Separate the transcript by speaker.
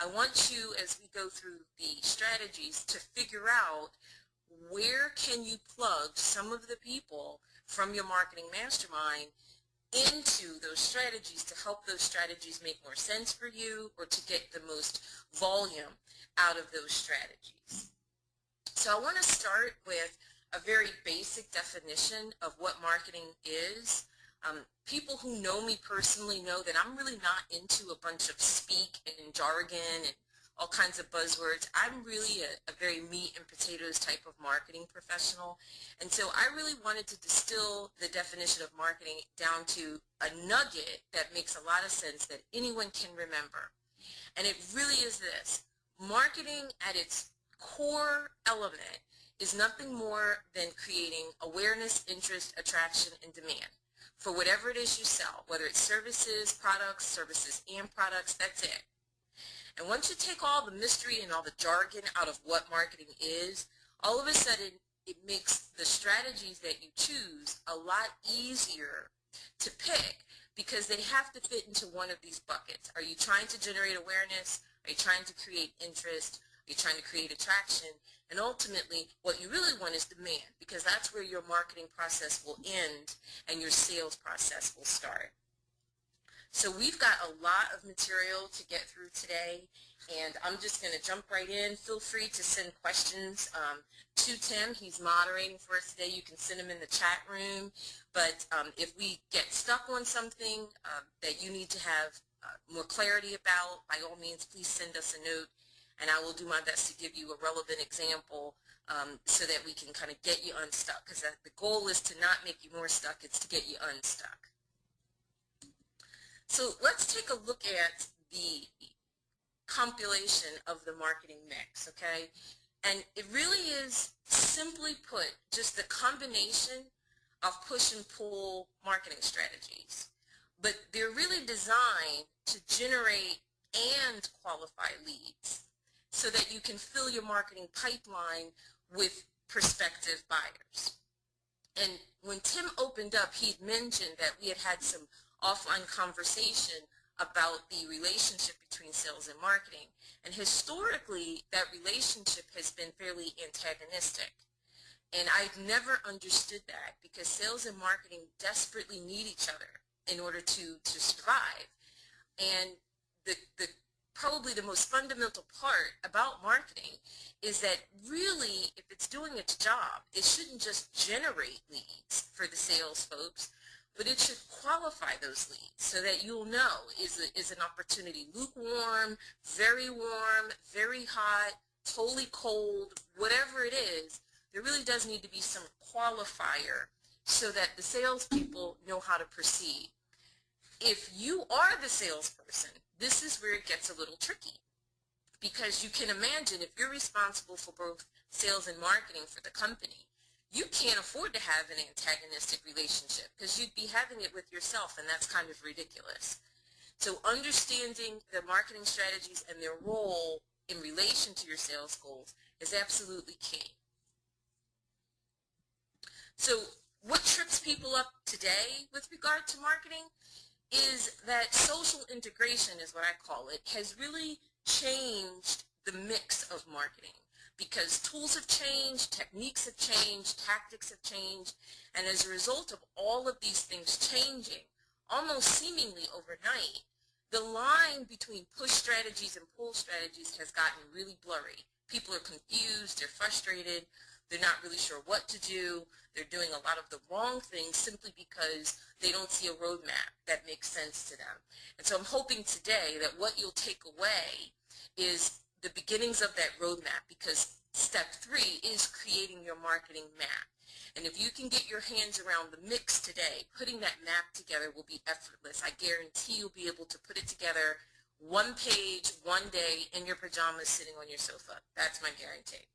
Speaker 1: I want you, as we go through the strategies, to figure out where can you plug some of the people from your marketing mastermind into those strategies to help those strategies make more sense for you or to get the most volume out of those strategies. So I want to start with a very basic definition of what marketing is. People who know me personally know that I'm really not into a bunch of speak and jargon and all kinds of buzzwords. I'm really a very meat and potatoes type of marketing professional. And so I really wanted to distill the definition of marketing down to a nugget that makes a lot of sense that anyone can remember. And it really is this: marketing at its core element is nothing more than creating awareness, interest, attraction, and demand for whatever it is you sell, whether it's services, and products, that's it. And once you take all the mystery and all the jargon out of what marketing is, all of a sudden it makes the strategies that you choose a lot easier to pick because they have to fit into one of these buckets. Are you trying to generate awareness? Are you trying to create interest? Are you trying to create attraction? And ultimately, what you really want is demand, because that's where your marketing process will end and your sales process will start. So we've got a lot of material to get through today, and I'm just going to jump right in. Feel free to send questions to Tim. He's moderating for us today. You can send them in the chat room. But if we get stuck on something that you need to have more clarity about, by all means, please send us a note, and I will do my best to give you a relevant example so that we can kind of get you unstuck, because the goal is to not make you more stuck, it's to get you unstuck. So let's take a look at the compilation of the marketing mix, okay? And it really is, simply put, just the combination of push and pull marketing strategies. But they're really designed to generate and qualify leads so that you can fill your marketing pipeline with prospective buyers. And when Tim opened up, he'd mentioned that we had had some offline conversation about the relationship between sales and marketing. And historically, that relationship has been fairly antagonistic. And I've never understood that, because sales and marketing desperately need each other in order to survive. And probably the most fundamental part about marketing is that really, if it's doing its job, it shouldn't just generate leads for the sales folks, but it should qualify those leads so that you'll know, is an opportunity lukewarm, very warm, very hot, totally cold, whatever it is. There really does need to be some qualifier so that the salespeople know how to proceed. If you are the salesperson, this is where it gets a little tricky, because you can imagine if you're responsible for both sales and marketing for the company, you can't afford to have an antagonistic relationship, because you'd be having it with yourself, and that's kind of ridiculous. So understanding the marketing strategies and their role in relation to your sales goals is absolutely key. So what trips people up today with regard to marketing is that social integration, is what I call it, has really changed the mix of marketing, because tools have changed, techniques have changed, tactics have changed, and as a result of all of these things changing, almost seemingly overnight, the line between push strategies and pull strategies has gotten really blurry. People are confused, they're frustrated, they're not really sure what to do, they're doing a lot of the wrong things simply because they don't see a roadmap that makes sense to them. And so I'm hoping today that what you'll take away is the beginnings of that roadmap, because step 3 is creating your marketing map. And if you can get your hands around the mix today, putting that map together will be effortless. I guarantee you'll be able to put it together one page, one day, in your pajamas, sitting on your sofa. That's my guarantee.